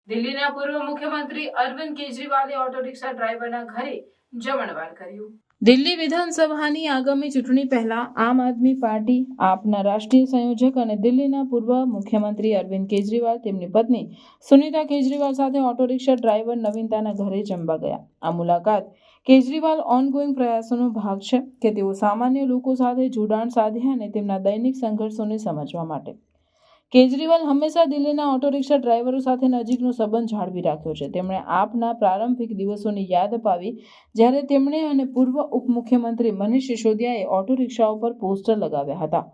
દિલ્હીના પૂર્વ મુખ્યમંત્રી અરવિંદ કેજરીવાલે ઓટો રિક્ષા ડ્રાઈવરના ઘરે જમણવાર કર્યું। દિલ્હી વિધાનસભાની આગામી ચૂંટણી પહેલા આમ આદમી પાર્ટી આપના રાષ્ટ્રીય સંયોજક અને દિલ્હીના પૂર્વ મુખ્યમંત્રી અરવિંદ કેજરીવાલ તેમની પત્ની સુનીતા કેજરીવાલ સાથે ઓટો રિક્ષા ડ્રાઈવર નવીનતાના ઘરે જમવા ગયા। આ મુલાકાત કેજરીવાલ ઓનગોઈંગ પ્રયાસોનો ભાગ છે કે તેઓ સામાન્ય લોકો સાથે જોડાણ સાધે અને તેમના દૈનિક સંઘર્ષોને સમજવા માટે। કેજરીવાલ હંમેશા દિલ્હીના ઓટો રિક્ષા ડ્રાઈવરો સાથે નજીકનો સંબંધ જાળવી રાખ્યો છે। તેમણે આપના પ્રારંભિક દિવસોની યાદ અપાવી જ્યારે તેમણે અને પૂર્વ ઉપમુખ્યમંત્રી મનીષ સિસોદિયાએ ઓટો રિક્ષાઓ પર પોસ્ટર લગાવ્યા હતા।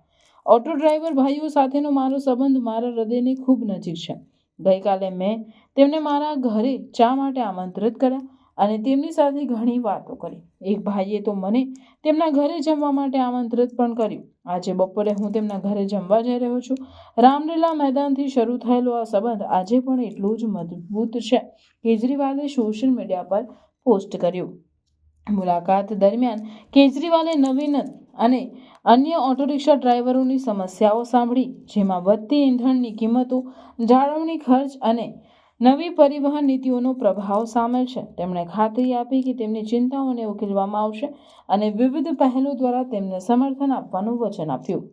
ઓટો ડ્રાઈવર ભાઈઓ સાથેનો મારો સંબંધ મારા હૃદયની ખૂબ નજીક છે। ગઈકાલે મેં તેમને મારા ઘરે ચા માટે આમંત્રિત કર્યા અને તેમની સાથે ઘણી વાતો કરી। એક ભાઈએ તો મને તેમના ઘરે જમવા માટે આમંત્રિત પણ કર્યું। આજે બપોરે હું તેમના ઘરે જમવા જઈ રહ્યો છું। રામલીલા મેદાનથી શરૂ થયેલો આ સંબંધ આજે પણ એટલો જ મજબૂત છે, કેજરીવાલે સોશિયલ મીડિયા પર પોસ્ટ કર્યું। મુલાકાત દરમિયાન કેજરીવાલે નવીન અને અન્ય ઓટો રિક્ષા ડ્રાઈવરોની સમસ્યાઓ સાંભળી, જેમાં વધતી ઈંધણની કિંમતો, જાળવણી ખર્ચ અને નવી પરિવહન નીતિઓનો પ્રભાવ સામેલ છે। તેમણે ખાતરી આપી કે તેમની ચિંતાઓને ઉકેલવામાં આવશે અને વિવિધ પહેલો દ્વારા તેમને સમર્થન આપવાનું વચન આપ્યું।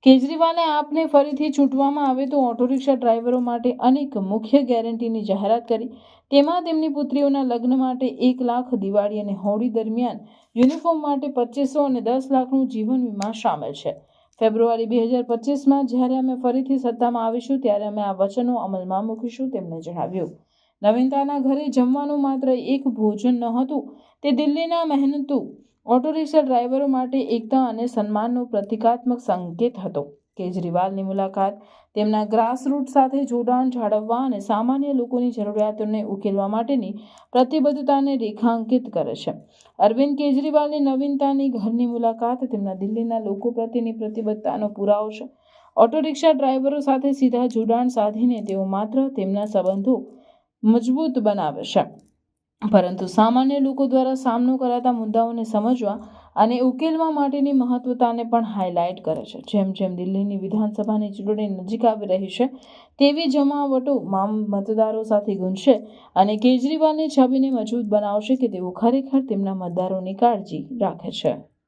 કેજરીવાલે આપને ફરીથી ચૂંટવામાં આવે તો ઓટો રિક્ષા ડ્રાઈવરો માટે અનેક મુખ્ય ગેરંટીની જાહેરાત કરી। તેમાં તેમની પુત્રીઓના લગ્ન માટે 1 લાખ, દિવાળી અને હોળી દરમિયાન યુનિફોર્મ માટે 2500 અને 10 લાખનું જીવન વીમા સામેલ છે। ફેબ્રુઆરી 2025માં જ્યારે અમે ફરીથી સત્તામાં આવીશું ત્યારે અમે આ વચનો અમલમાં મૂકીશું, તેમણે જણાવ્યું। નવીનતાના ઘરે જમવાનું માત્ર એક ભોજન નહોતું, તે દિલ્હીના મહેનતુ ઓટો રિક્ષા ડ્રાઈવરો માટે એકતા અને સન્માનનો પ્રતિકાત્મક સંકેત હતો। કેજરીવાલની મુલાકાત તેમના ગ્રાસરૂટ સાથે જોડાણ જાળવવા અને સામાન્ય લોકોની જરૂરિયાતોને ઉકેલવા માટેની પ્રતિબદ્ધતાને રેખાંકિત કરે છે। અરવિંદ કેજરીવાલની નવીનતાની ઘરની મુલાકાત તેમના દિલ્હીના લોકો પ્રત્યેની પ્રતિબદ્ધતાનો પુરાવો છે। ઓટો રિક્ષા ડ્રાઈવરો સાથે સીધા જોડાણ સાધીને તેઓ માત્ર તેમના સંબંધો મજબૂત બનાવે છે, પરંતુ સામાન્ય લોકો દ્વારા સામનો કરાતા મુદ્દાઓને સમજવા અને ઉકેલવા માટેની મહત્વતાને પણ હાઇલાઇટ કરે છે। જેમ જેમ દિલ્હીની વિધાનસભાની ચૂંટણી નજીક આવી રહી છે, તેવી જમાવટો મતદારો સાથે ગુંજશે અને કેજરીવાલની છબીને મજબૂત બનાવશે કે તેઓ ખરેખર તેમના મતદારોની કાળજી રાખે છે।